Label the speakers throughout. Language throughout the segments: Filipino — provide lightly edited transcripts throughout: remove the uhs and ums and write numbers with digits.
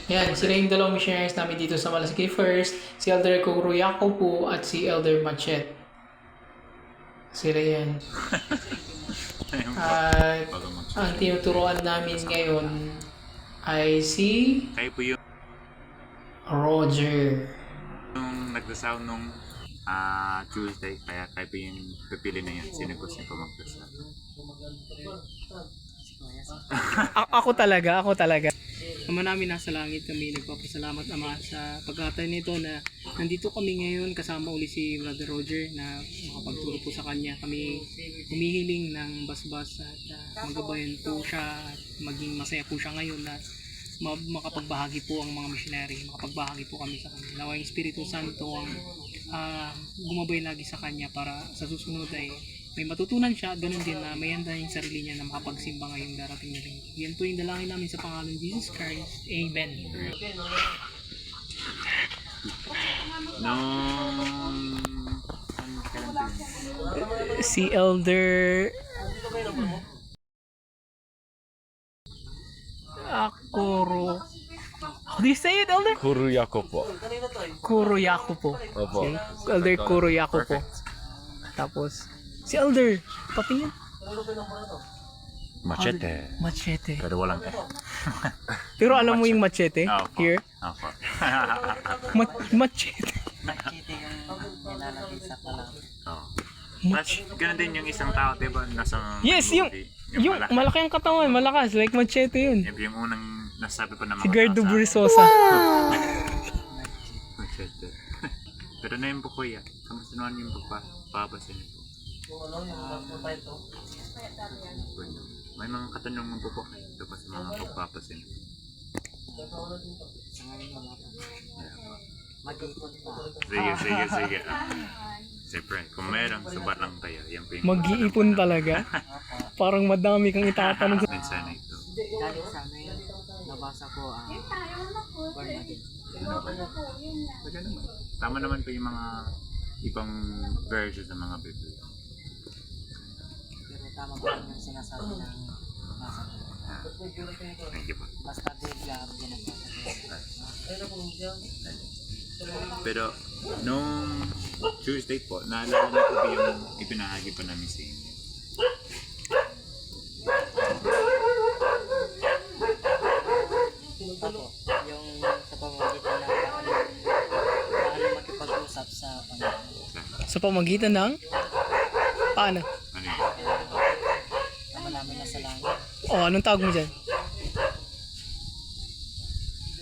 Speaker 1: Yan, sila yung dalawang missionaries namin dito sa Malasiki First, si Elder Kuruyako po at si Elder Machet. Sila yan. At ang tinuturuan namin ngayon ay si
Speaker 2: Kayo po yung
Speaker 1: Roger.
Speaker 2: nagdasal nung Tuesday, kaya kayo po yung pipili na yun. Sino gusto niyo po magdasal?
Speaker 1: Ako talaga. Ama namin nasa langit, kami nagpapasalamat Ama sa pagkakataon nito na nandito kami ngayon kasama uli si Brother Roger na makapagturo po sa kanya. Kami humihiling ng basbas at magabayan po siya at maging masaya po siya ngayon na makapagbahagi po ang mga missionary, makapagbahagi po kami sa kanya. Nawa yung Espiritu Santo ang gumabay lagi sa kanya para sa susunod ay may matutunan siya, ganun din na may handa yung sarili niya na makapagsimba ngayong darating na rin. Yan po yung dalangin namin sa pangalan ni Jesus Christ. Amen. Si Elder Akoro. How do you say it, Elder?
Speaker 3: Kuruyako po.
Speaker 1: Kuruyako po.
Speaker 3: Opo.
Speaker 1: Okay. Elder Kuruyako po. Tapos, si Elder, patingin.
Speaker 2: Machete.
Speaker 1: Machete.
Speaker 2: Pero walang
Speaker 1: Pero alam mo yung machete?
Speaker 2: Opo.
Speaker 1: Here?
Speaker 2: Opo.
Speaker 1: Machete.
Speaker 4: Makikita yung nilalagay sa palang.
Speaker 2: Oh. Ganun din yung isang tao, diba? Nasa
Speaker 1: Yes,
Speaker 2: movie.
Speaker 1: yung malaki ang katawan, malakas. Like machete yun.
Speaker 2: Yung unang nasabi pa na
Speaker 1: Si Gerdo
Speaker 2: makakasa.
Speaker 1: Brisosa.
Speaker 2: Machete. Pero na yung buko yan. Kamusta naman yung pagpapasin ito? May mga katanungan po kayo tungkol sa mga pagpapasin.
Speaker 4: Sa ngayon wala pa. Mag-ikot pa.
Speaker 2: Sige. Siyempre, kung meron, subat lang tayo. Yan po yung
Speaker 1: Mag-iipon talaga. Parang madami kang itatanong.
Speaker 2: mensana ito.
Speaker 4: Galing sa amin, nabasa ko ang born again.
Speaker 2: Pwede naman. Tama naman po yung mga ibang version ng mga Biblia.
Speaker 4: Pero tama ba yung sinasabi ng nasa
Speaker 2: Thank you po.
Speaker 4: basta Biblia ang ginagawa.
Speaker 2: Pero, nung Tuesday po, naalala niyo po ba yung ipinahagi pa namin sa inyo?
Speaker 4: Opo, yung sa pamamagitan ng paano makipag-usap sa Panginoon.
Speaker 1: Sa pamagitan ng? Paano?
Speaker 2: Ano yun?
Speaker 4: Tama namin na sa langit.
Speaker 1: Oh, anong tawag mo dyan?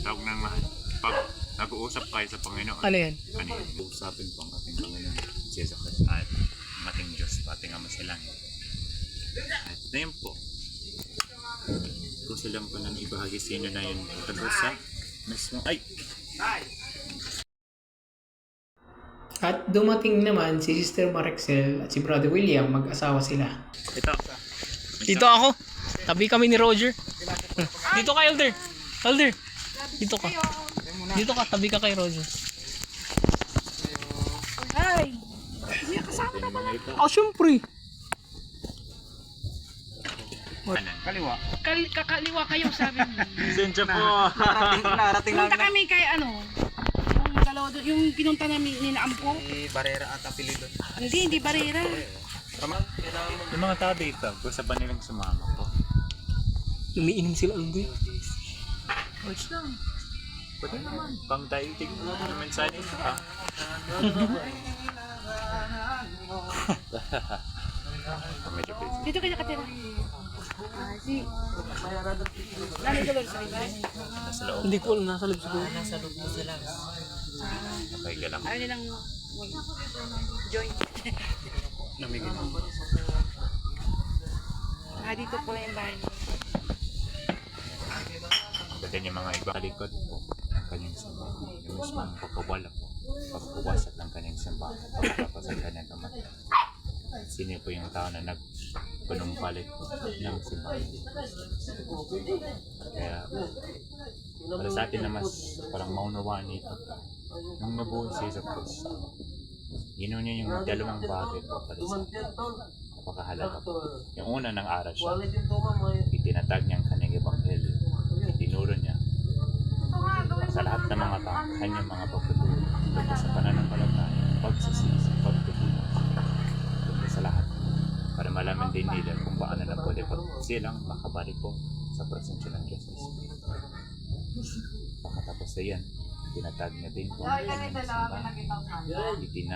Speaker 2: Tawag ng mahal. Pag nag-uusap kayo sa Panginoon,
Speaker 1: Ano yan?
Speaker 2: ano yun? Usapin po ang ating Panginoon, si Jesus Christ, at ang ating Diyos, ating Ama sa langit. At na yun po. Gusto lang po nang ibahagi sa inyo na yun tungkol sa mismo. Ay!
Speaker 1: At dumating naman si Sister Marixel at si Brother William, mag-asawa sila.
Speaker 2: Ito.
Speaker 1: Dito ako. Tabi kami ni Roger. Dito ka, Elder. Elder. Dito ka. Dito ka, tabi ka kay Roger. Ay!
Speaker 2: Ito yung mga ito.
Speaker 1: Ah, syempre.
Speaker 2: Kaliwa.
Speaker 5: Kakaliwa kayo sabi niyo.
Speaker 2: Sensya po.
Speaker 4: Narating
Speaker 5: Punta kami kay ano, yung dalawa doon, yung pinunta namin ninaampo.
Speaker 4: Barera at apelido.
Speaker 5: Hindi barera.
Speaker 2: Yung mga tao dito, gusto ba nilang sumama po?
Speaker 1: Umiinom sila, Elder.
Speaker 2: Wait lang. Pwede naman. Pang daigdig mo ng mensahe ito ha. Medyo busy.
Speaker 5: Dito kayo nakatira. Si Nanay Dolores sa inyo.
Speaker 2: Nasa loob.
Speaker 1: Hindi ko alam, nasa loob siguro.
Speaker 4: Nasa loob po sila.
Speaker 2: Okay ka lang.
Speaker 5: Ayaw nilang join.
Speaker 2: Namigil.
Speaker 5: Dito po lang yung bahay.
Speaker 2: Pwede yung mga iba kalikod po. Ang kanyang simbahan. Yung mismong pagkawala po. Pagkawasak ng kanyang simbahan. Pagkatapos ang kanyang kamay. Sino po yung tao na nagpanumpalit ng simbahan. Kaya para sa atin na mas parang maunawaan nito. Nung nabuhay si Jesus Cristo, ginawa niya yung dalawang bagay po para sa atin. Napakahalaga po. Yung una ng aral siya, itinatag niya ang kanyang ebanghelyo. Itinuro niya mga tao kanyang mga pagtutulong tungkol sa pananampalataya, pagsisisi, pagtutulong tungkol sa lahat para malaman din nila kung paano na pwede pag silang makabalik po sa presensya ng Diyos. Pagkatapos na yan, tinatag niya din po ang kanyang simbahan.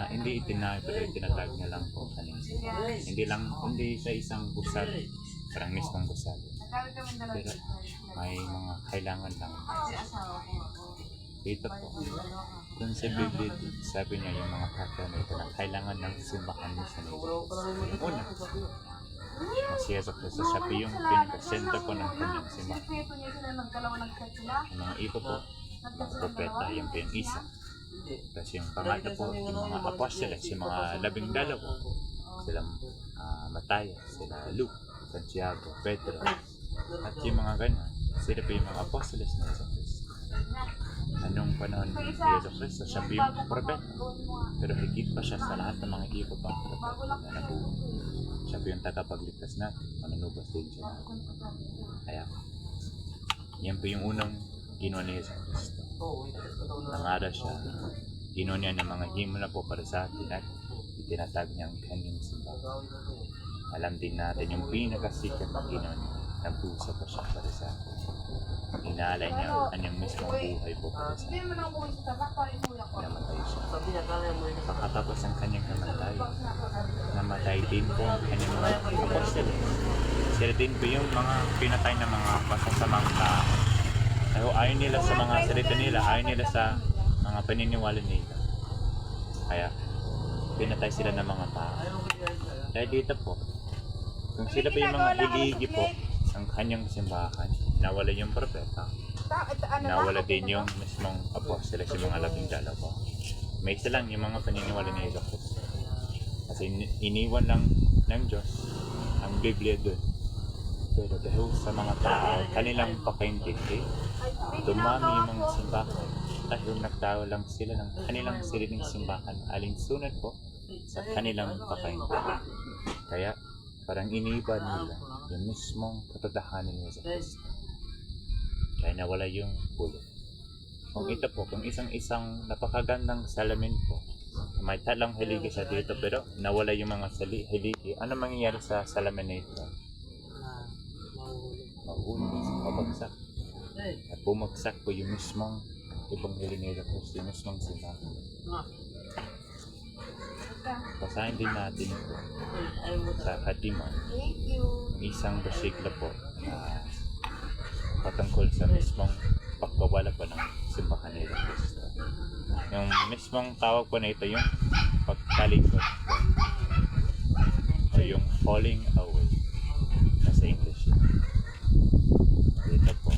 Speaker 2: Hindi itinayo, pero itinatag niya lang po ang kanyang simbahan. Hindi sa isang gusal, parang mismong gusal. Pero may mga kailangan lang. Dito po, dun sa Biblia, sabi niya yung mga kakao na ito na kailangan ng simbahan niya sa nila. Una, si Yeso Cristo, siya po yung pinaka-center po ng kanyang simbahan. Yung mga iba po, mga propeta, yung po yung isa. Tapos yung pangatlo po, yung mga apostoles, yung mga 12 po. Sila Mataya, sila Luke, Santiago, Pedro. At yung mga ganyan, sila po yung mga apostoles ng Yeso Cristo. Anong panahon ni Yeso Cristo, siya po yung propeta. Pero higit pa siya sa lahat ng mga iba pang propeta na nabuhay. Siya po yung tagapagligtas natin, manunubos din siya natin. Kaya, yan po yung unang ginawa ni Yeso Cristo. Nangara siya, ginawa niya ng mga himala po para sa atin at itinatag niya ang kanyang simbahan. Alam din natin yung pinakasikat na ginawa niya, nagpusa pa siya para sa atin. Inaalay niya ang kanyang mismong buhay po para sa atin. Namatay siya. Pagkatapos ng kanyang kamatay, namatay din po ang kanyang mga apostoles. Sila din po yung mga pinatay ng mga masasamang tao. Ayaw nila sa mga salita nila, ayaw nila sa mga paniniwala nila. Kaya, pinatay sila ng mga tao. Dahil dito po, kung sila pa yung mga hiligi po ang kanyang simbahan, nawala yung propeta, nawala din yung mismong apostoles, yung mga 12. May isa lang yung mga paniniwala ni Jesus. Kasi iniwan lang ng Diyos ang Biblia doon. Pero dahil sa mga tao, kanilang pakaintindi, dumami yung mga simbahan. Dahil nagtao lang sila ng kanilang sariling simbahan, alinsunod po sa kanilang pakaintindi. Kaya parang iniba nila yung mismong katotohanan ni Jesus. Kaya nawala yung pulot. Kung ito po, kung isang napakagandang salamin po, may talang haligi siya dito pero nawala yung mga haligi, ano mangyayari sa salamin na ito? Mahulog, mabagsak. At bumagsak po yung mismong ebanghelyo ni Jesus, yung mismong simbahan. Basahin din natin ito sa Hatiman, isang besiklo po na patungkol sa mismong pagkawala po ng simbahan ni Cristo. Yung mismong tawag po na ito yung pagkalikot o yung falling away nasa English. Dito po.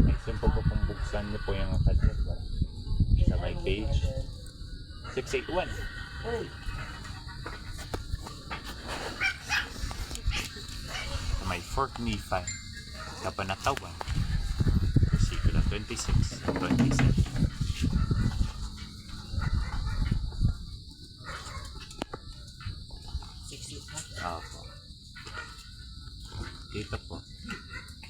Speaker 2: Next po kung buksan niyo po yung katedral sa my page 681. Sa may 4th Nephi, Kapanatawan, versikulo 26 at 27. Opo. Dito po.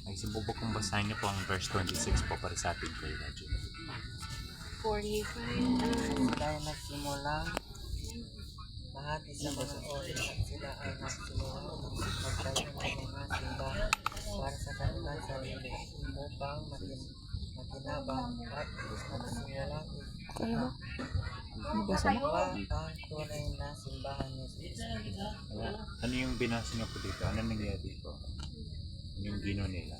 Speaker 2: Nagsibubok kong basahin niyo po ang verse 26 po para sa ating prayer.
Speaker 5: 45.
Speaker 4: Tayo nagsimulang bahati sa mga ori at sila ay nagsimulang magtayo ng mga simbahan para sa kanilang sarili upang makinabang at nagsimulang ipagawa ang tunay na simbahan ni Jesus.
Speaker 2: Ano yung binasa niyo po dito? Ano nangyari po? Ano yung gino nila?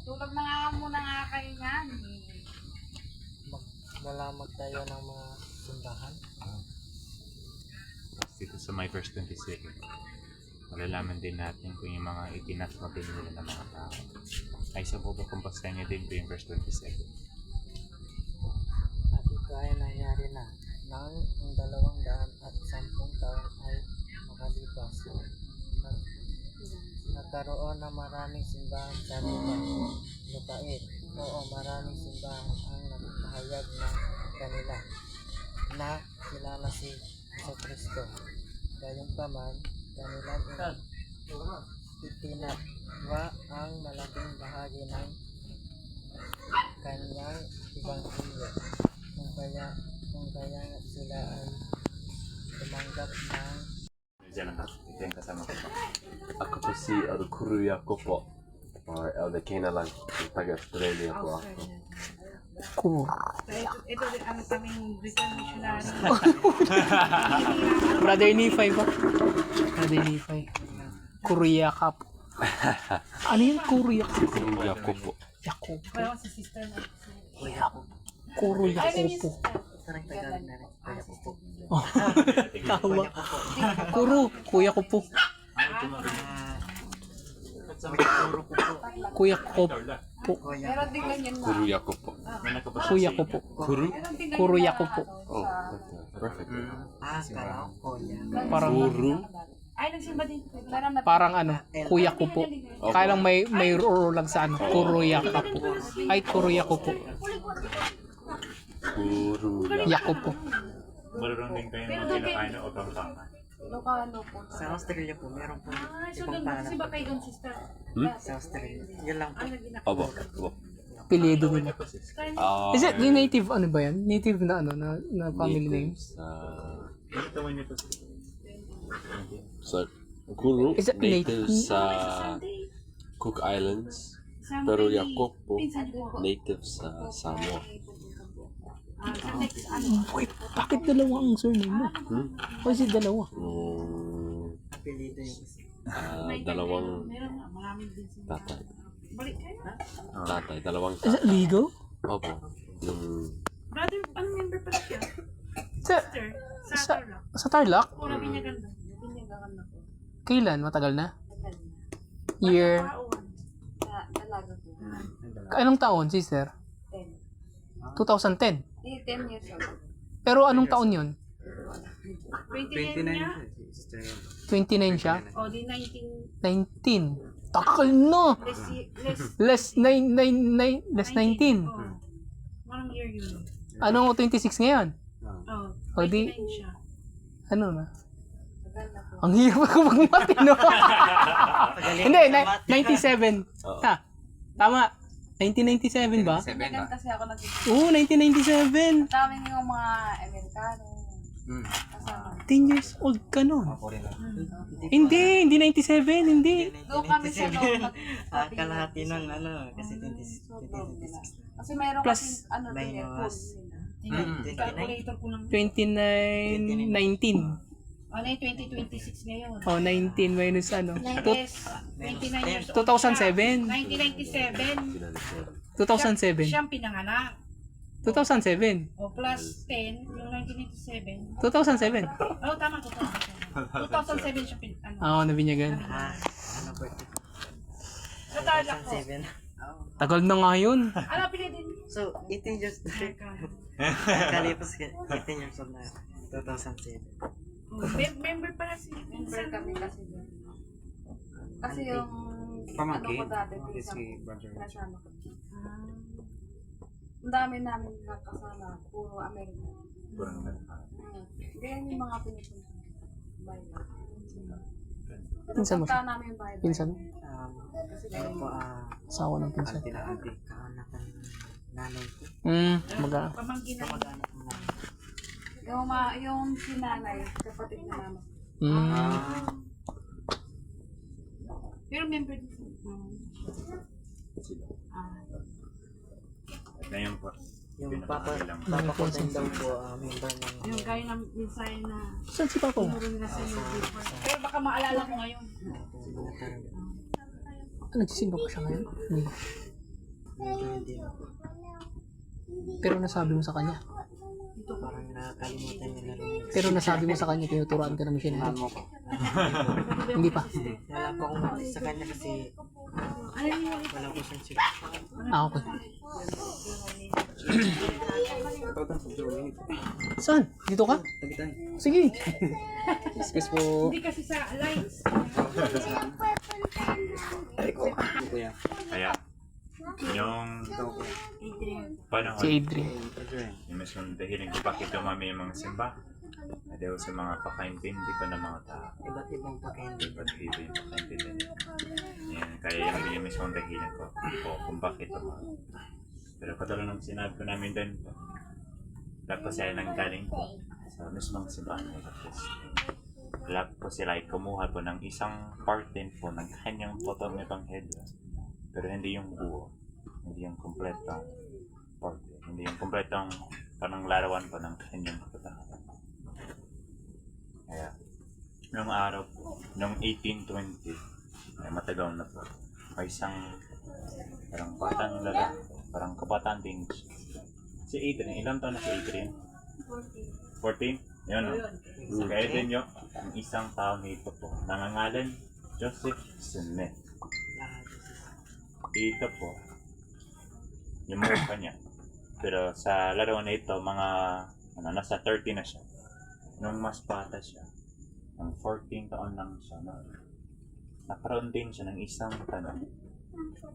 Speaker 5: Tulog na nga muna nga kayo yan.
Speaker 4: Mula magtayo ng mga simbahan.
Speaker 2: Dito sa my verse 27, malalaman din natin kung yung mga itinasma din nila ng mga tao. Ay sa bubo kung basahin niyo din po yung verse 27.
Speaker 4: At ito ay nangyari na nang ang 210 taon ay makalipas. Nagkaroon ng maraming simbahan sa lupain. Oo, maraming simbahan ang nagpahayag ng kanila na kilala si Kristo. Gayunpaman, kanilang itinatwa ang malaking bahagi ng nakatanggap ng
Speaker 2: Diyan lang ako. Ito yung kasama ko.
Speaker 3: Ako po si Kuruya ko po. Or Kena lang. Taga-Australia po ako.
Speaker 1: Cool.
Speaker 5: Ito din ang kaming Britain missionary.
Speaker 1: Brother Nephi ba? Brother Nephi. Korea Cup. Ano yung Korea Cup?
Speaker 3: Kuruya ko po.
Speaker 1: Yakup.
Speaker 5: Parang si sister na.
Speaker 1: Korea Cup.
Speaker 4: Parang Tagalog na rin. Kaya po po.
Speaker 1: Tawa. Kuro. Kuya ko po.
Speaker 4: Puro ko po.
Speaker 1: Kuya ko po.
Speaker 5: Meron din ganyan na.
Speaker 3: Kuruya ko po.
Speaker 1: Kuya ko po.
Speaker 3: Kuru?
Speaker 5: Meron din ganyan
Speaker 1: Kuruya
Speaker 5: na,
Speaker 1: ko po.
Speaker 3: Oh, perfect.
Speaker 4: Kala ko kuya.
Speaker 1: Parang
Speaker 3: Kuru?
Speaker 5: Ay, nagsimba din. Parang
Speaker 1: parang ano, kuya ko po. Kaya lang may roar lang sa ano, kuruya ka po. Ay, kuruya ko po.
Speaker 3: Kuruya.
Speaker 1: Yako po.
Speaker 2: Marunong din kayo ng kinakain o pangpangan.
Speaker 5: Ilocano po.
Speaker 4: Sa Australia po, meron po
Speaker 5: So,
Speaker 4: ibang
Speaker 5: doon si ba
Speaker 4: pangalan.
Speaker 5: kayo doon, sister?
Speaker 4: Sa Australia. Yan lang po.
Speaker 5: Ano ginagawa?
Speaker 3: Abo. Abo.
Speaker 1: Pilido nila.
Speaker 3: Ah,
Speaker 1: Is it yung native ano ba yan? Native na ano, na family names?
Speaker 2: Tawan niyo po.
Speaker 3: Sa Kuru,
Speaker 1: Is it
Speaker 3: native
Speaker 1: native?
Speaker 3: sa Cook Islands. Pero Yakup po, native sa Samoa.
Speaker 1: Wait, bakit dalawa ang surname mo? Kasi dalawa.
Speaker 4: Apelido yung isa.
Speaker 3: Dalawang
Speaker 5: Meron na, marami din sila.
Speaker 3: tatay.
Speaker 5: Balik kayo.
Speaker 3: Tatay, dalawang
Speaker 1: Is it
Speaker 3: tatay.
Speaker 1: legal?
Speaker 3: Opo. Yung
Speaker 5: Brother, anong member pala siya?
Speaker 1: Sa,
Speaker 5: Sister, sa
Speaker 1: sa,
Speaker 5: Tarlac.
Speaker 1: sa Tarlac?
Speaker 5: Puro binyagan na. Binyagan na po.
Speaker 1: Kailan? Matagal na? Year?
Speaker 5: Dalaga po.
Speaker 1: Anong taon, sister? 2010.
Speaker 5: 10 years old.
Speaker 1: Pero anong taon yun?
Speaker 5: 29 niya?
Speaker 1: 29 siya?
Speaker 5: O, di 19.
Speaker 1: 19. Takal na!
Speaker 5: Less
Speaker 1: Less 19.
Speaker 5: Oh. Anong year yun?
Speaker 1: Anong 26 ngayon?
Speaker 5: Oh,
Speaker 1: O di,
Speaker 5: 29 siya.
Speaker 1: ano na? Ang hirap ako magmati, no? Hindi, 97. Ha? Tama. 1997 ba?
Speaker 5: Binyagan kasi ako nag
Speaker 1: Oo, 1997.
Speaker 5: daming yung mga Amerikano. Kasama.
Speaker 1: 10 years old ka nun. Hindi 97, hindi.
Speaker 5: Doon kami sa loob.
Speaker 4: Kalahati ng ano, kasi 2026 na.
Speaker 5: Kasi mayroon
Speaker 1: Plus,
Speaker 5: kasi ano
Speaker 4: may
Speaker 5: din
Speaker 4: mga-
Speaker 5: food. Calculator ko lang.
Speaker 1: 29, 19.
Speaker 5: Ano yung 2026 ngayon?
Speaker 1: Oh, 19 minus ano?
Speaker 5: Yes, 29 years old.
Speaker 1: 2007.
Speaker 5: 1997.
Speaker 1: 2007.
Speaker 5: Siyang pinanganak.
Speaker 1: 2007.
Speaker 5: O plus 10, yung 1997.
Speaker 1: 2007.
Speaker 5: Oh, tama, 2007 siya ano.
Speaker 1: Oo, nabinyagan.
Speaker 4: Ano birthday?
Speaker 5: Sa Tarlac po.
Speaker 4: 7.
Speaker 1: Tagal na nga yun.
Speaker 5: Ano, pinili din?
Speaker 4: So, 18 years old. Kalipas ka, 18 years old na. 2007.
Speaker 5: Member pala si Member kami kasi doon. Kasi yung
Speaker 6: Pamangkin?
Speaker 5: ano ko dati,
Speaker 6: Si brother.
Speaker 5: kasama ko. Ang dami namin nakasama, puro American.
Speaker 2: Kurang na.
Speaker 5: Ganyan yung mga pinupunta. Bible.
Speaker 1: Pinsan mo siya?
Speaker 5: Punta namin yung Bible.
Speaker 1: Pinsan?
Speaker 4: Ano po,
Speaker 1: Asawa ng pinsan.
Speaker 6: Auntie na auntie.
Speaker 4: kaanakan ng nanay ko.
Speaker 1: Maga.
Speaker 5: Pamangkin na
Speaker 4: Kamag-anak ng nanay.
Speaker 5: yung sinanay, kapatid na naman. Pero member din.
Speaker 2: Ngayon po.
Speaker 4: Yung papa
Speaker 2: Pinapakailang.
Speaker 4: ko din daw po, member ng
Speaker 5: Yung gaya ng mensahe na
Speaker 1: Saan si Papa mo?
Speaker 5: tinuro nila sa iyo before. Pero baka maalala ko ngayon.
Speaker 1: Nagsisimba pa siya ngayon? Hindi.
Speaker 4: Hindi.
Speaker 1: Pero nasabi mo sa kanya.
Speaker 4: Parang nakakalimutan niya na rin.
Speaker 1: Pero nasabi mo sa kanya, tinuturuan ka ng missionary. Hindi pa.
Speaker 4: Wala po akong mati sa kanya kasi
Speaker 5: Ano yun?
Speaker 4: wala po siyang chip.
Speaker 1: Okay. Saan? Dito ka? Sige.
Speaker 6: Excuse po.
Speaker 5: Hindi kasi sa Alliance.
Speaker 2: Kaya, yung panahon,
Speaker 1: Si Adrian.
Speaker 2: yung mismong dahilan kung bakit dumami yung mga simba, dahil sa mga pakaintindi pa ng mga tao.
Speaker 4: Iba't ibang pagkaindi.
Speaker 2: Ba't iba yung pakaintindi nila? Yan, kaya yung mismong dahilan ko kung bakit ako. Pero katulad ng sinabi ko namin doon, tapos ay nanggaling ko sa mismong simbahan ni Jesus. Kaya po sila ay kumuha po ng isang part din po ng kanyang totoong ebanghelyo. Pero hindi yung buo, hindi yung kompletong part, hindi yung kompletong pananglarawan po ng kanyang katotohanan. Kaya, noong araw po, noong 1820, ay matagal na po, may isang parang batang lalaki, parang kabataan din siya. Si Adrian, ilang taon na si Adrian? 14. Yun o. So, kaya din yun, ang isang tao nito po, nangangalan Joseph Smith. Dito po, yung mukha niya. Pero sa larawan na ito, mga, nasa 30 na siya. Nung mas bata siya, ng 14 taon lang siya, nakaroon din siya ng isang tanong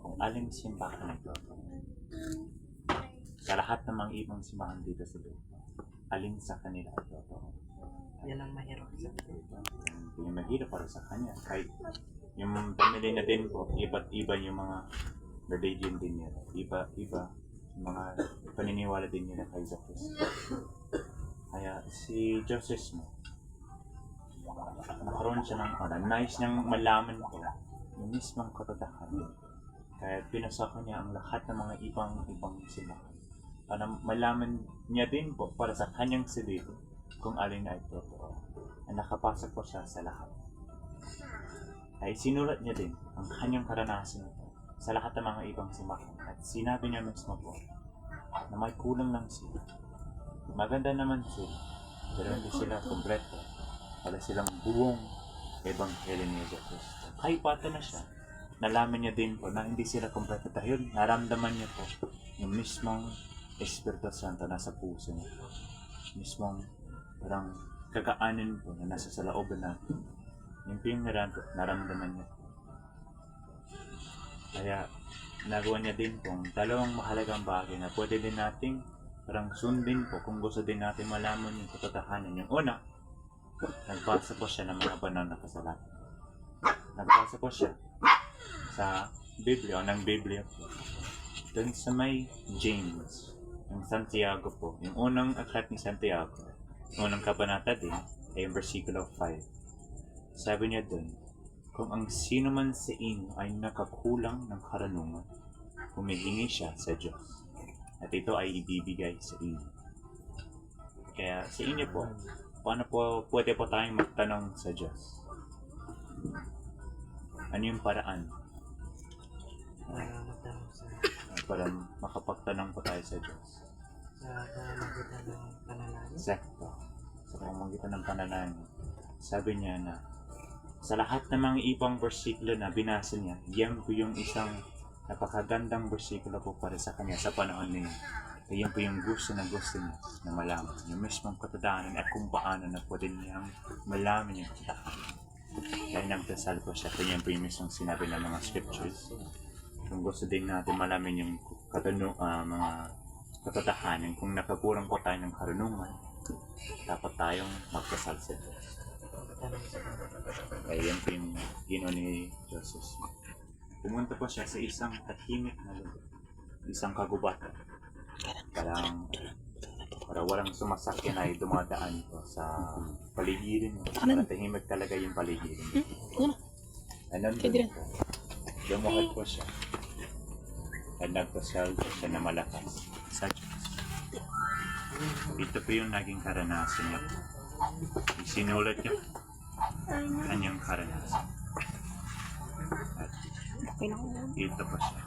Speaker 2: kung alin simbahan ito. Sa lahat ng mga ibang simbahan dito sa lupa, alin sa kanila ito?
Speaker 4: Yan ang mahirap sa
Speaker 2: Yung mahirap para sa kanya. Kahit yung family na din po, iba't iba yung mga religion din nila. Iba yung mga paniniwala din nila kay Jesus. Kaya si Joseph Smith, nakaroon siya ng nice niyang malaman ko yung mismong katotohanan. Kaya pinasa ko niya ang lahat ng mga ibang simbahan. Para malaman niya din po para sa kanyang sarili kung alin ay totoo. Ay nakapasok po siya sa lahat. Ay sinulat niya din ang kanyang karanasan ito sa lahat ng mga ibang simbahan. At sinabi niya mismo po na may kulang lang sila. Maganda naman sila, pero hindi sila kompleto. Wala silang buong ebanghelyo ni Jesus. Kahit bata na siya, nalaman niya din po na hindi sila kompleto dahil naramdaman niya po yung mismong Espiritu Santo nasa puso niya. Mismong parang kagaanin po na nasa sa looban natin. Yung po yung naramdaman niya. Kaya nagawa niya din pong dalawang mahalagang bagay na pwede din nating parang sundin po kung gusto din natin malaman yung katotohanan. Yung una, nagbasa po siya ng mga banal na kasalanan. Nagbasa po siya sa Biblia o ng Biblia po. Doon sa may James, yung Santiago po, yung unang aklat ni Santiago, yung unang kabanata din, ay yung versikulo 5. Sabi niya doon, kung ang sino man sa inyo ay nakakulang ng karunungan, humihingi siya sa Diyos. At ito ay ibibigay sa inyo. Kaya sa inyo po, paano po pwede po tayong magtanong sa Diyos? Ano yung paraan?
Speaker 4: magtanong sa
Speaker 2: Para makapagtanong po tayo sa Diyos.
Speaker 4: pamamagitan ng panalangin.
Speaker 2: Sekto. Sa pamamagitan ng panalangin. Sabi niya na sa lahat ng mga ibang versikulo na binasa niya, yan po yung isang napakagandang versikulo po para sa kanya sa panahon niya. Yan po yung gusto niya na malaman. Yung mismong katotohanan at kung paano na pwede niyang malaman yung katotohanan. Kaya nagdasal po siya. Kaya yan po yung mismong sinabi ng mga scriptures. Kung gusto din natin malaman yung mga katotohanan, kung nakakulang po tayo ng karunungan, dapat tayong magdasal sa Diyos. Kaya yan po yung ginawa ni Joseph. Pumunta po siya sa isang tahimik na lugar, isang kagubatan. Para walang sumasakyan ay dumadaan po sa paligirin. Para tahimik talaga yung paligirin. At nandun po, lumukad po siya. At nagpasal po siya na malakas sa Diyos. Ito po yung naging karanasan niya. Sinulat niya kanyang karanasan. At ito po siya.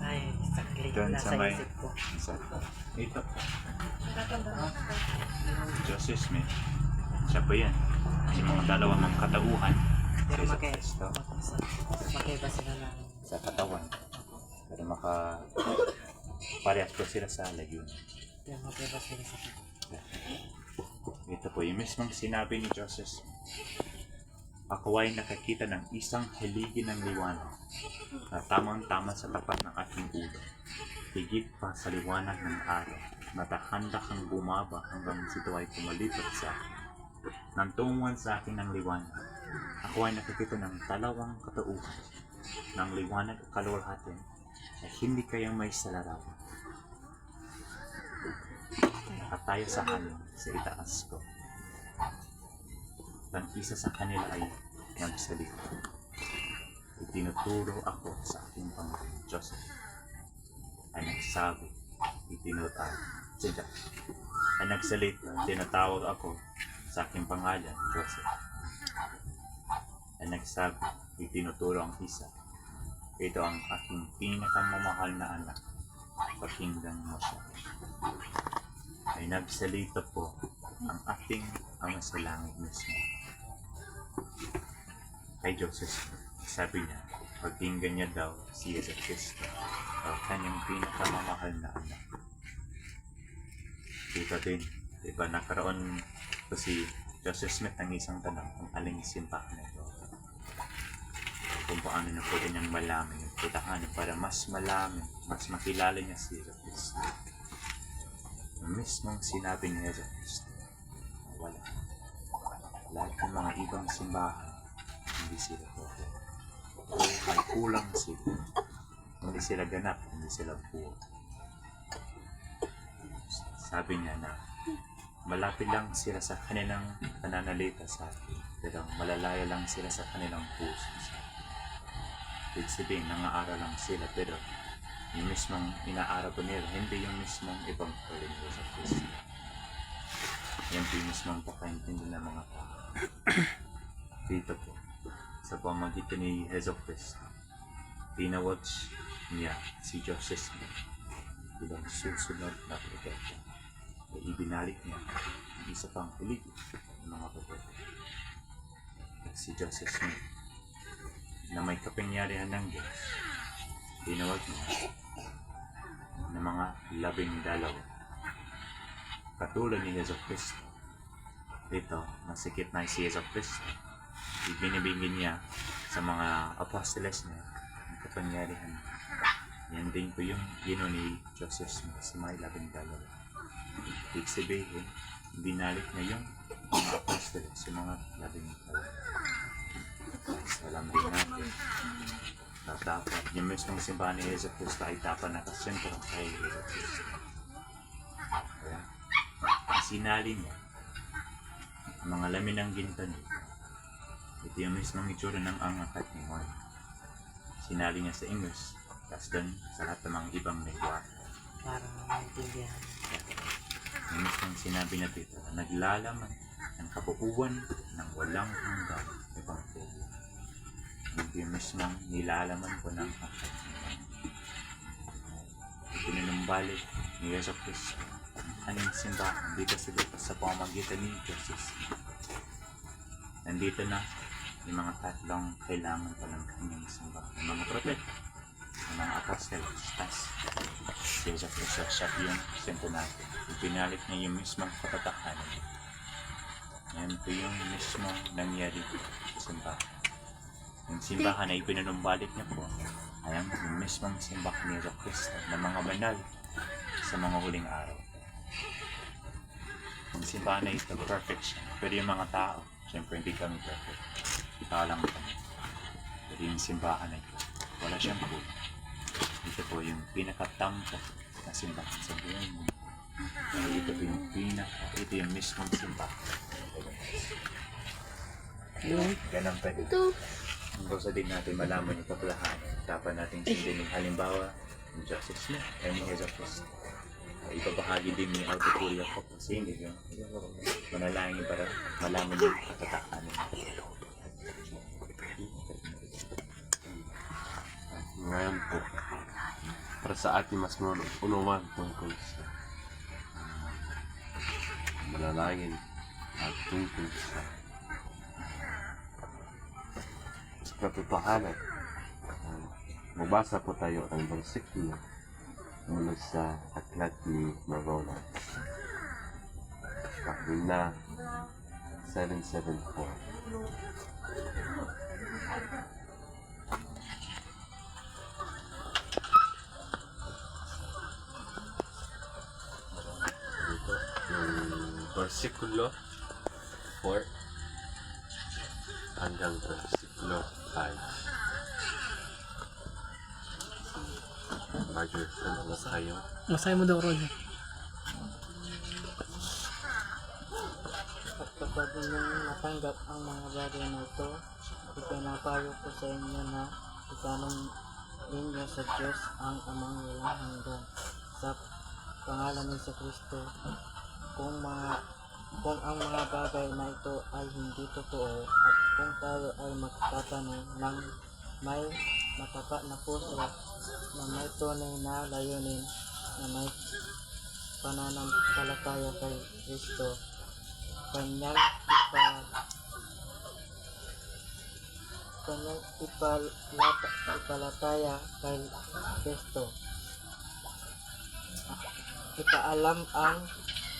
Speaker 4: Ay, sakli.
Speaker 2: Doon sa
Speaker 4: Nasa
Speaker 2: may
Speaker 4: isip ko.
Speaker 2: ito po. Joseph Smith. Siya po yan. Yung mga dalawang ng katauhan
Speaker 4: Pero
Speaker 2: sa Kristo
Speaker 4: magkaiba sila ng
Speaker 2: sa katawan. Pero parehas po sila sa layunin.
Speaker 4: pero magkaiba sila sa
Speaker 2: Ito po yung mismong sinabi ni Joseph. Ako ay nakakita ng isang haligi ng liwanag na tamang-tama sa tapat ng aking ulo. Higit pa sa liwanag ng araw, natahanda kang bumaba hanggang ito ay kumalipat sa akin. Nang tumungan sa akin ng liwanag, ako ay nakakita ng dalawang katauhan ng liwanag at kaluwalhati na hindi kayang may salarawan. nakatayo sa amin sa itaas ko. Ang isa sa kanila ay nagsalita. Itinuturo ako sa aking Panginoon Joseph. Ay nagsabi, ay nagsalita, tinatawag ako sa aking pangalan, Joseph. Ay nagsabi, itinuturo ang isa. Ito ang aking pinakamamahal na anak. Pakinggan mo siya. Ay nagsalita po ang ating Ama sa langit mismo. Kay Joseph, sabi niya, pakinggan niya daw si Jesus Cristo, ang kanyang pinakamamahal na anak. Dito din, diba nakaroon ko si Joseph Smith ng isang tanong kung aling simbahan na ito. Kung paano na pwede niyang malaman yung putahanin para mas malaman, mas makilala niya si Jesus Cristo. Yung mismong sinabi ni Jesus Cristo, wala. Lahat ng mga ibang simbahan, hindi sila totoo. O may kulang sila. Hindi sila ganap, hindi sila buo. Sabi niya na malapit lang sila sa kanilang pananalita sa atin, pero malalaya lang sila sa kanilang puso sa atin. Ibig sabihin, nangaaral lang sila, pero yung mismong inaaral ko nila, hindi yung mismong ibang kalito sa Kristo. Yan po yung mismong pakaintindi ng mga tao. Dito po, sa pamagitan ni Jesus Cristo, tinawag niya si Joseph Smith bilang susunod na propeta. Ay ibinalik niya ang isa pang peligro ng mga propeta. Si Joseph Smith, na may kapangyarihan ng Diyos, tinawag niya ng mga 12. Katulad ni Jesus Cristo. Dito, masikip na si Jesus Cristo. Ibinibigyan niya sa mga apostoles niya ang kapangyarihan. Yan din po yung gino ni Joseph Smith sa mga 12. Ibig sabihin, binalik niya yung mga apostoles sa mga 12. Alam din natin na dapat yung mismong simbahan ni Jesus Cristo ay dapat nakasentro kay Jesus Cristo. Kaya, sinali niya ang mga lamin ng ginto niya. Ito yung mismong itsura ng angakat ni Juan. Sinali niya sa English, tapos doon sa lahat ng mga ibang lingwahe.
Speaker 4: Para maintindihan.
Speaker 2: Yung mismong sinabi na dito, naglalaman ng kabuuan ng walang hanggang ebanghelyo. Hindi yung mismong nilalaman ko ng akad ni Juan. Ipinanumbalik ni Jesus Cristo ang kanyang simbahan dito sa pamamagitan ni Jesus. Nandito na yung mga tatlong kailangan pa ng kanyang simbahan. Yung mga propeta, yung mga apostoles, tas si Jesus Cristo siya yung sento natin. Ipinalik niya yung mismong kapatahanan. Yan po yung mismong nangyari sa simbahan. Yung simbahan na ipinanumbalik niya po ay ang mismong simbahan ni Jesus Cristo na mga banal sa mga huling araw. Yung simbahan na ito, perfect siya. Pero yung mga tao, siyempre hindi kami perfect. Tao lang kami. Pero yung simbahan na ito, wala siyang good. Ito po yung pinakatampo na simbahan sa buhay mo. Ito po yung ito yung mismong simbahan. Ganun pa rin. Hanggang sa din natin malaman yung kapalahan, dapat natin sundin yung halimbawa ni Joseph Smith ay ni Jesus Cristo. Ibabahagi din ni Aldo Curia ko kasi hindi yung manalangin para malaman yung katatakan.
Speaker 3: Ngayon po, para sa ating mas unuman tungkol sa manalangin at tungkol sa katotohanan. Magbasa po tayo ng bersikulo mula sa aklat ni Moroni. Pagina 774. Dito, yung bersikulo 4 hanggang bersikulo 5. Roger, ano tayo?
Speaker 1: Masaya mo daw, Roger.
Speaker 4: inyong natanggap ang mga bagay na ito, ipinapayo ko sa inyo na itanong ninyo sa Diyos ang amang walang hanggan sa pangalan ni Kristo. Kung ang mga bagay na ito ay hindi totoo at kung tayo ay magtatanong ng may matapat na puso na may tunay na layunin na may pananampalataya kay Kristo, kanyang ipalataya kay Kristo. Ipaalam ang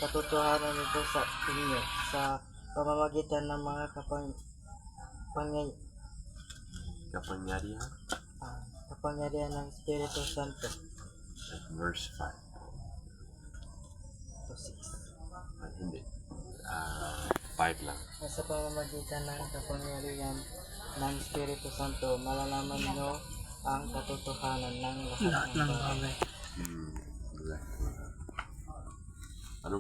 Speaker 4: katotohanan nito sa inyo sa pamamagitan ng mga kapangyarihan ng Espiritu Santo.
Speaker 3: At verse 5.
Speaker 4: To 6.
Speaker 3: Hindi. 5 lang.
Speaker 4: Sa pamamagitan ng kapangyarihan ng Espiritu Santo, malalaman nyo ang katotohanan ng lahat ng bagay.
Speaker 3: Exact. Ano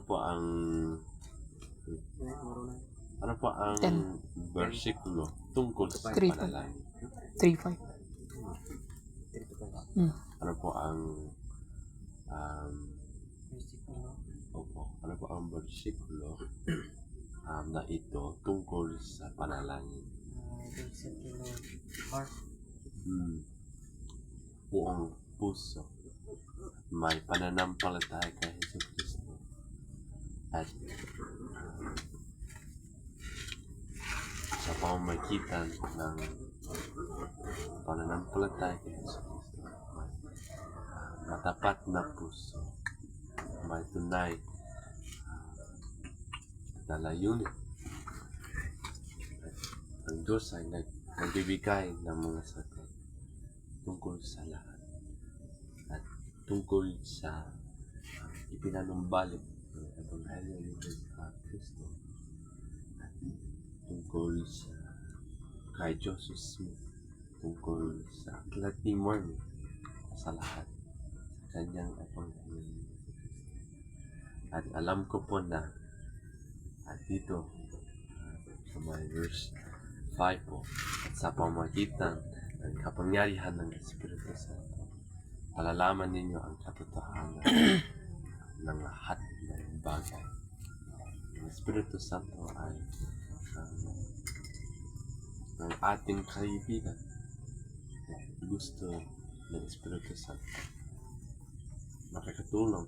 Speaker 3: po ang versikulo tungkol sa
Speaker 1: 3:5.
Speaker 3: panalangin?
Speaker 1: 3:5.
Speaker 3: Ano po ang ano po ang versikulo na ito tungkol sa panalangin? Buong puso, may pananampalataya kay Jesucristo, at sa pamamagitan ng pananampalataya kay Jesucristo, matapat na puso, may tunay na layunin. Ang Diyos ay nagbibigay ng mga sagot tungkol sa lahat at tungkol sa ipinanumbalik ng Ebanghelyo ni Kristo at tungkol sa kay Joseph Smith, tungkol sa aklat ni Mormon, sa lahat sa kanyang Ebanghelyo ni Kristo. At alam ko po na at dito sa may verse 5 po, at sa pamamagitan ng kapangyarihan ng Espiritu Santo, palalaman ninyo ang katotohanan ng lahat ng bagay. Ang Espiritu Santo ay ang ating kaibigan. Gusto ng Espiritu Santo makakatulong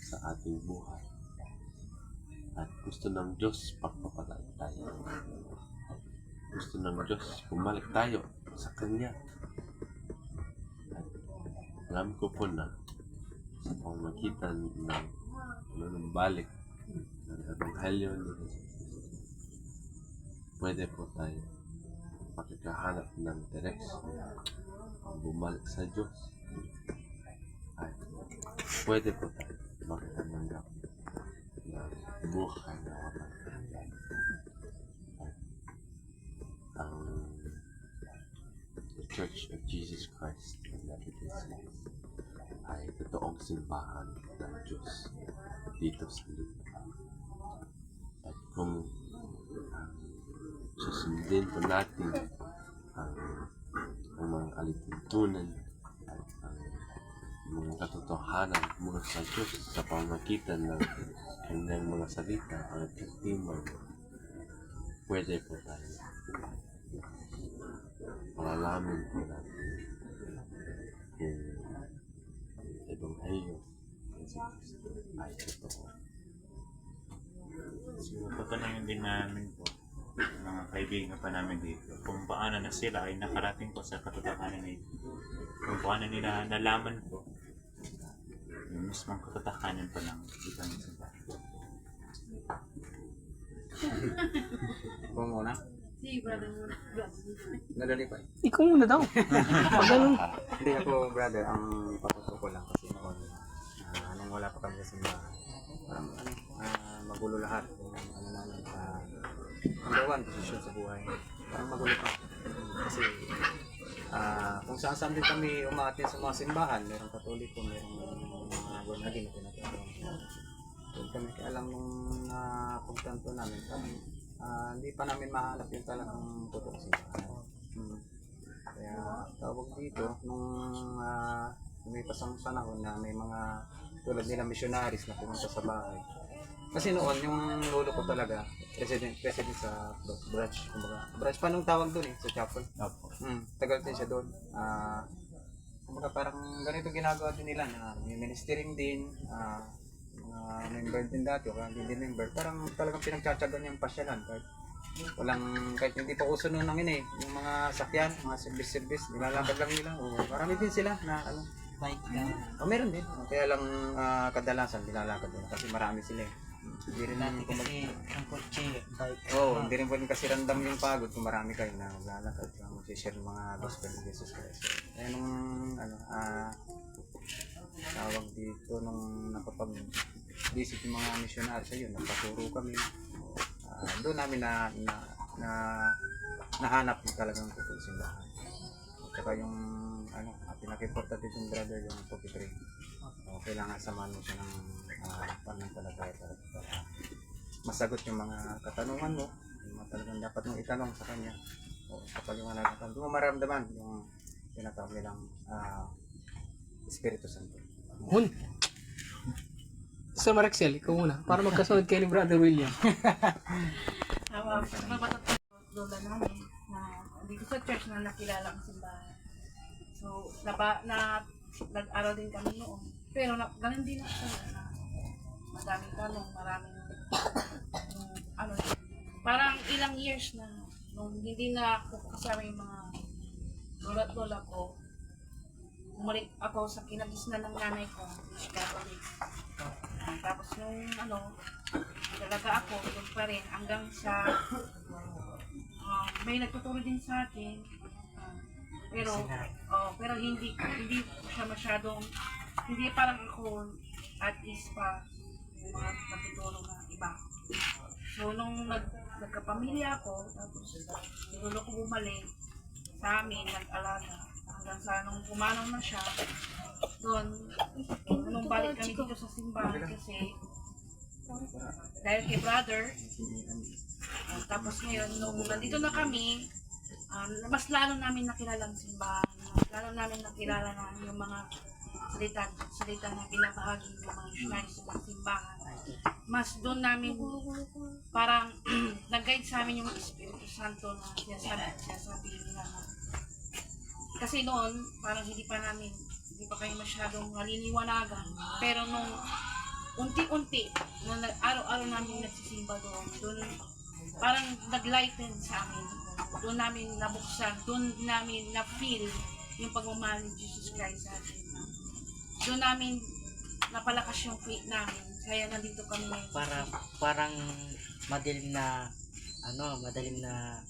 Speaker 3: sa ating buhay. At gusto ng Diyos pagpapalaan tayo. Gusto ng Diyos bumalik tayo sa Kanya. At alam ko po na sa pamamagitan ng panunumbalik ng Ebanghelyo ni Jesus, pwede po tayo makikahanap ng direksyon bumalik sa Diyos. At pwede po tayo makatanggap ng buhay na walang hanggan. Ang The Church of Jesus Christ of Latter-day Saints ay totoong simbahan ng Diyos dito sa lupa. At kung susundin po natin ang mga alituntunan at ang mga katotohanan mula sa Diyos sa pamamagitan ng kanyang mga salita at testimonyo, pwede po tayo malalaman po natin kung Ebanghelyo ng Kristo ay totoo.
Speaker 2: Siguro papanayin din namin po mga kaibigan pa namin dito kung paano na sila ay nakarating po sa katotohanan nito, kung paano nila nalaman po yung mismong katotohanan pa ng ibang simbahan.
Speaker 6: Ako muna.
Speaker 5: Si brother mo.
Speaker 6: Nadali pa.
Speaker 1: Ikaw muna daw. Pag ganun.
Speaker 6: Hindi ako, brother, ang papuso ko lang kasi noon, nung wala pa kami sa simbahan, parang magulo lahat. Yung namin, number one, posisyon sa buhay. Parang magulo pa. Kasi kung saan din kami umaatin sa mga simbahan, merong Katoliko, merong mga born again na tinatawag. Doon kami kaya lang nung napuntan po namin, parang hindi pa namin mahanap yung talagang totoong simbahan. Kaya tawag dito, nung may pasang panahon na may mga tulad nila missionaries na pumunta sa bahay. Kasi noon, yung lolo ko talaga, president sa branch, kumbaga. Branch pa nung tawag doon sa chapel.
Speaker 2: Opo.
Speaker 6: Tagal din siya doon. Kumbaga parang ganito ginagawa din nila na may ministering din, mga member din dati o kaya hindi member. Parang talagang pinagtsatsagan yung pasyalan kahit hindi pa uso noon ng yung mga sakyan, mga service, nilalakad lang nila. O marami din sila na
Speaker 4: Bike ka.
Speaker 6: meron din. Kaya lang kadalasan nilalakad nila kasi marami sila eh. Hindi rin
Speaker 4: Dati kasi ang kotse, bike.
Speaker 6: hindi rin pwedeng kasi random yung pagod kung marami kayo na maglalakad kaya mag-share ng mga gospel ni Jesus Christ. Kaya nung tawag dito nung nakapag-visit yung mga missionaries ayun, nagpaturo kami. Doon namin nahanap yung talagang totoong simbahan. At saka yung pinaka-importante yung brother yung 43. Kailangan samahan mo siya ng pananampalataya para masagot yung mga katanungan mo, yung mga talagang dapat mong itanong sa kanya o kapaliwanag ka. Doon mo maramdaman yung tinatawag nilang Espiritu Santo.
Speaker 1: Hun. Sir Marexel, ikaw muna. Para magkasunod kayo ni Brother William.
Speaker 5: Lola namin na dito sa church na nakilala ang simbahan. So, nag-aral din kami noon. Pero ganun din ako na madaming tanong, maraming parang ilang years na nung hindi na ako kasama yung mga lola ko, umalik ako sa kinagisnan ng nanay ko, which Catholic. Tapos nung talaga ako, doon pa rin hanggang sa may nagtuturo din sa akin. Pero hindi siya masyadong, hindi parang ako at least pa yung mga natutulong na iba. So nung nagkapamilya ako, tapos siguro ko bumalik sa amin, nag-alaga hanggang sa nung pumanong na siya doon, nung balik kami dito sa simbahan kasi dahil kay brother. Tapos ngayon nung nandito na kami, mas lalo namin nakilala ang simbahan, mas lalo namin nakilala na yung mga salita na binabahagi ng mga missionaries sa simbahan. Mas doon namin parang nag-guide sa amin yung Espiritu Santo na sinasabi nila na. Kasi noon, parang hindi pa kayo masyadong naliliwanagan. Pero nung unti-unti, nung araw-araw namin nagsisimba doon parang nag-lighten sa amin. Doon namin nabuksan, doon namin na-feel yung pagmamahal ni Jesus Christ sa atin. Doon namin napalakas yung faith namin. Kaya nandito kami ngayon.
Speaker 4: Parang madilim na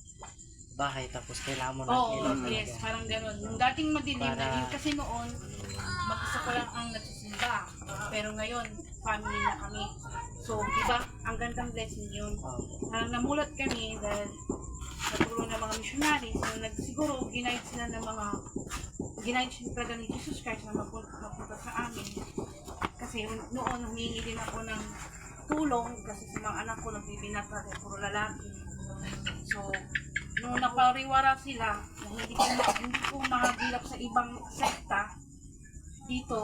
Speaker 4: bahay tapos kailangan mo ng ilaw talaga.
Speaker 5: Yes, parang gano'n. Yung dating madilim na yun kasi noon mag-isa ko lang ang nagsisimba. Pero ngayon, family na kami. So, diba, ang gandang blessing yun. Parang namulat kami dahil sa tulong ng mga missionaries na siguro ginaid sila ni Jesus Christ na mapunta sa amin. Kasi noon humingi din ako ng tulong kasi sa mga anak ko nagbibinata dahil puro lalaki. So, nung napariwara sila na hindi ko mahagilap sa ibang sekta dito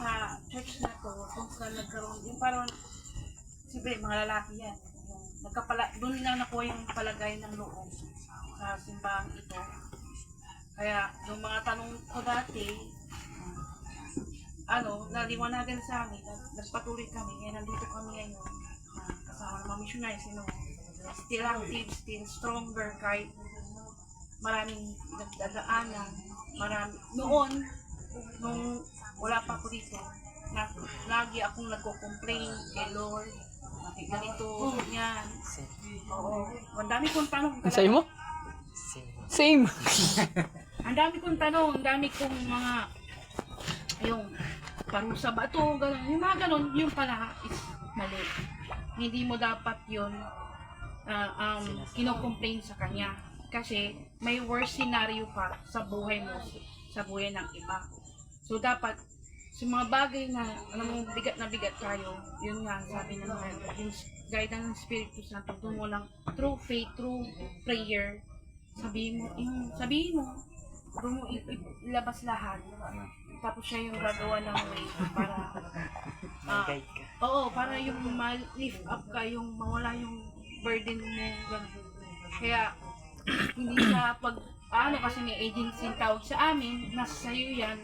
Speaker 5: sa church na to, kung saan nagkaroon yung parang siyempre mga lalaki yan. Doon na nakuha yung palagay ng loob sa simbahang ito. Kaya yung mga tanong ko dati, naliwanagan sa amin, nagpatuloy kami, kaya nandito kami ngayon, kasama ng mga missionaries, still active, still stronger, kahit maraming nagdadaanan, noon, nung wala pa ako dito, lagi akong nagko-complain kay Lord, ganito, yan. Oo. Ang dami kong tanong.
Speaker 1: Sa'yo mo? Same.
Speaker 5: Ang dami kong tanong, ang dami kong mga yung parusa ba ito, gano'n. Yung mga gano'n, yung pala is mali. Hindi mo dapat yun kino-complain sa kanya. Kasi may worst scenario pa sa buhay mo, sa buhay ng iba. So dapat sa mga bagay na, alam mo, bigat na bigat tayo, yun nga, sabi ng yung guide ng Espiritu Santo, doon mo lang, through faith, through prayer, sabihin mo, doon mo ilabas lahat. Tapos siya yung gagawa ng way para,
Speaker 4: Guide ka.
Speaker 5: oo, para yung ma-lift up ka, yung mawala yung burden mo, ganun. Kaya, hindi siya kasi may agency yung tawag sa amin, nasa sa'yo yan,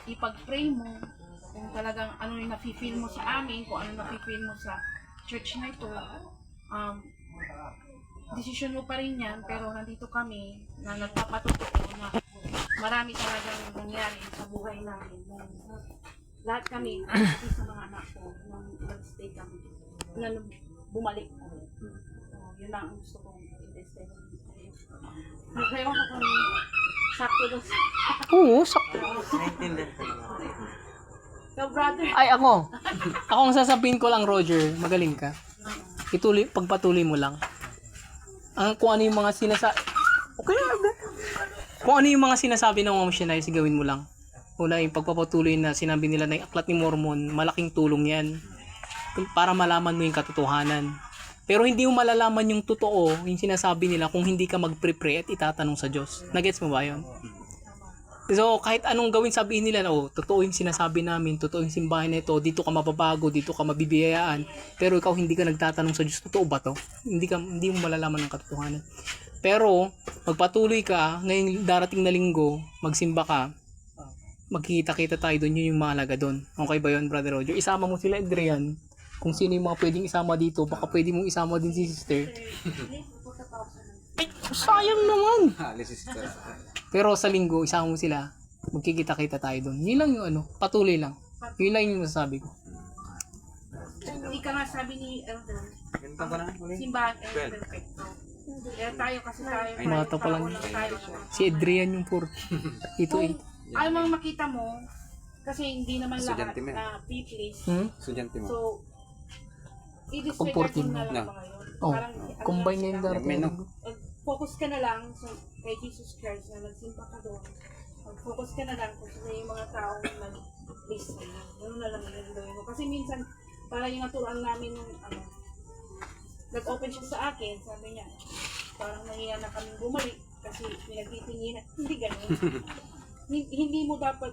Speaker 5: ipag-pray mo, kung talagang ano yung nafe-feel mo sa amin, kung ano nafe-feel mo sa church na ito, desisyon mo pa rin yan, pero nandito kami na nagpapatotoo na marami talagang nangyari sa buhay namin. Lahat kami, kasi sa mga anak ko, nung nag-stay kami, lalo bumalik kami. Yun lang ang gusto kong i-tested. Kaya ko kung sakto doon.
Speaker 1: Oo, sakto.
Speaker 4: Naintindihan ko naman.
Speaker 5: So brother,
Speaker 1: Ay, ako. Ako ang sasabihin ko lang, Roger, magaling ka. Pagpatuloy mo lang. Kung ano yung mga sinasabi... Okay lang, bro. Kung ano yung mga sinasabi ng mga missionaries, gawin mo lang. Una, yung pagpapatuloy na sinabi nila na yung Aklat ni Mormon, malaking tulong yan. Para malaman mo yung katotohanan. Pero hindi mo malalaman yung totoo, yung sinasabi nila, kung hindi ka mag-pray at itatanong sa Diyos. Nagets mo ba yun? So, kahit anong gawin sabihin nila, totoo yung sinasabi namin, totoo yung simbahan na ito, dito ka mababago, dito ka mabibiyayaan, pero ikaw hindi ka nagtatanong sa Diyos, totoo ba to? Hindi mo malalaman ang katotohanan. Pero, magpatuloy ka, ngayong darating na linggo, magsimba ka, magkikita-kita tayo doon, yun yung mahalaga doon. Okay ba yun, Brother Roger? Isama mo sila, Adrian, kung sino yung mga pwedeng isama dito, baka pwede mong isama din si sister. Ay, sayang naman! Pero sa linggo, isama mo sila, magkikita-kita tayo doon. Yun lang yung patuloy lang. Yun lang yung masasabi ko.
Speaker 5: hindi ka nga sabi ni Elder,
Speaker 6: Ganito ko na ulit.
Speaker 5: simbahan ay perfecto. Kaya tayo kasi tayo,
Speaker 1: Mata pa lang.
Speaker 5: tao tayo.
Speaker 1: Si Adrian yung puro. Ito eh.
Speaker 5: Alam mo makita mo, kasi hindi naman lahat
Speaker 6: Estudyante mo yan.
Speaker 5: na p-please.
Speaker 6: Estudyante mo.
Speaker 5: So, i-disregard
Speaker 1: Comporting
Speaker 5: mo na lang
Speaker 6: na.
Speaker 5: ba ngayon?
Speaker 1: Oh,
Speaker 5: Parang,
Speaker 1: combine na yung darating.
Speaker 6: Menu.
Speaker 5: focus ka na lang sa kay Jesus Christ na nagsimpa ka doon. Mag-focus ka na lang kung sino yung mga taong nag-please sa'yo. Gano'n na lang yung gawin mo. Kasi minsan, parang yung naturuan namin yung nag-open siya sa akin, sabi niya, parang nangyayari na kaming bumalik kasi pinagtitinginan. Hindi ganun. Hindi mo dapat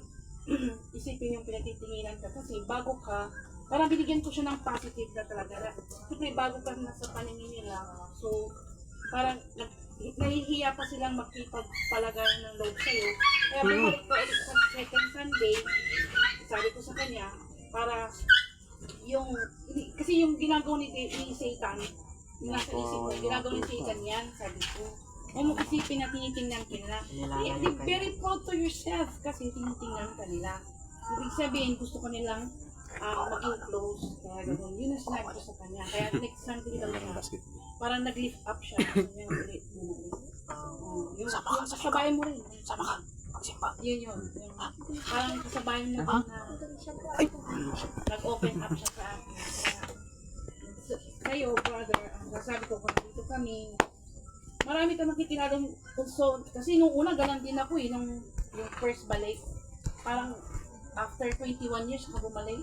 Speaker 5: isipin yung pinagtitinginan ka kasi bago ka, parang binigyan ko siya ng positive na talaga. Siyempre, bago ka na sa paningin nila, so, parang nahihiya pa silang makipagpalagayan ng loob sa'yo. Kaya bumalik ko ulit sa second Sunday, sabi ko sa kanya, para yung, kasi yung ginagawa ni Satan, yung nasa isip ko, ginagawa ni Satan yan, sabi ko. Huwag mo isipin na tinitingnan ka nila. Be very proud to yourself kasi tinitingnan ka nila. Ibig sabihin, gusto ko nilang maging close. Kaya gano'n. Yun ang sinabi ko sa kanya. Kaya next Sunday daw niya, parang nag-lift up siya. Yung kasabayan mo rin.
Speaker 1: Sama ka. Magsimba.
Speaker 5: Yun. Parang kasabayan mo rin na nag-open up siya sa akin. Kaya, kayo, brother, sabi ko, kung dito kami, marami ka makikinalong also, kasi nung una galang din ako nung yung first balik, parang after 21 years ako bumalik,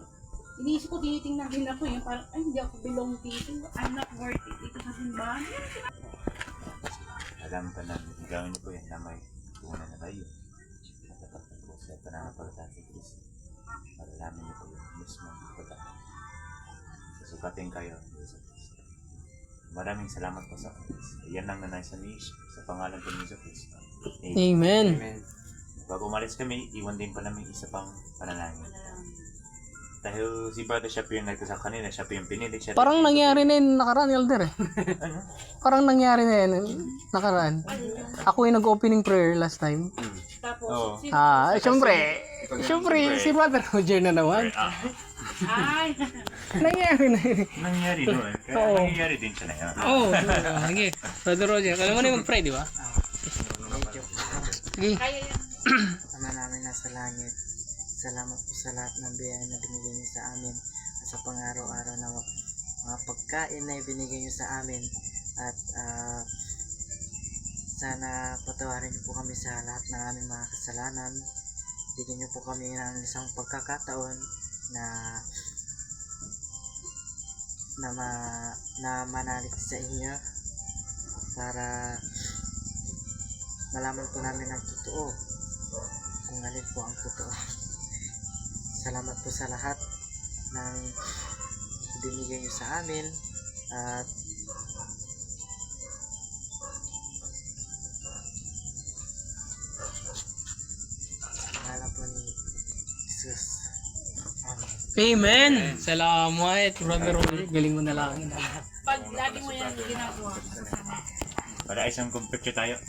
Speaker 5: iniisip ko, tinitingnan din ako parang, ay hindi ako belong dito, I'm not worth it dito sa simbahan.
Speaker 2: Alam ka na, gawin niyo po yan na may una na kayo. Natatakot po sa pananampalataya sa Kristo. Malalaman niyo po yung mismo pagkakataon. Susukatin kayo sa Kristo. Maraming salamat po sa Kristo. Yan lang na nasa niche sa pangalan po ni Kristo.
Speaker 1: Amen.
Speaker 6: Amen.
Speaker 2: Bago umalis kami, iwan din pa namin isa pang panalangin. Dahil si Brother siya po yung nagko sa kanila, siya po yung pinili. Siya
Speaker 1: Parang nangyari na yun nakaraan, Elder eh. Parang nangyari na yun nakaraan. Ako yung nag-opening prayer last time.
Speaker 5: Tapos,
Speaker 1: Siyempre, si Brother Roger na naman.
Speaker 5: ay,
Speaker 1: Nangyari na yun.
Speaker 2: Nangyari doon. Kaya
Speaker 1: Oo.
Speaker 2: nangyari din siya na yun.
Speaker 1: Sige. Brother Roger, alam mo na yung mag-pray, di ba? Sige.
Speaker 5: kaya yan.
Speaker 4: Ama namin nasa langit, salamat po sa lahat ng biyaya na binigay niyo sa amin at sa pang-araw-araw na mga pagkain na ibinigay niyo sa amin at sana patawarin niyo po kami sa lahat ng aming mga kasalanan. bigyan niyo po kami ng isang pagkakataon na na manalig sa inyo para malaman po namin ang totoo, kung alin po ang totoo. Salamat po sa lahat ng binigay niyo sa amin, at sa ngalan po ni Jesus. Amen.
Speaker 1: Amen! Salamat, Brother Roger. Galing mo na lang.
Speaker 5: Pag lagi mo yan ginagawa, masasama.
Speaker 2: Para isang kumpirtyo tayo.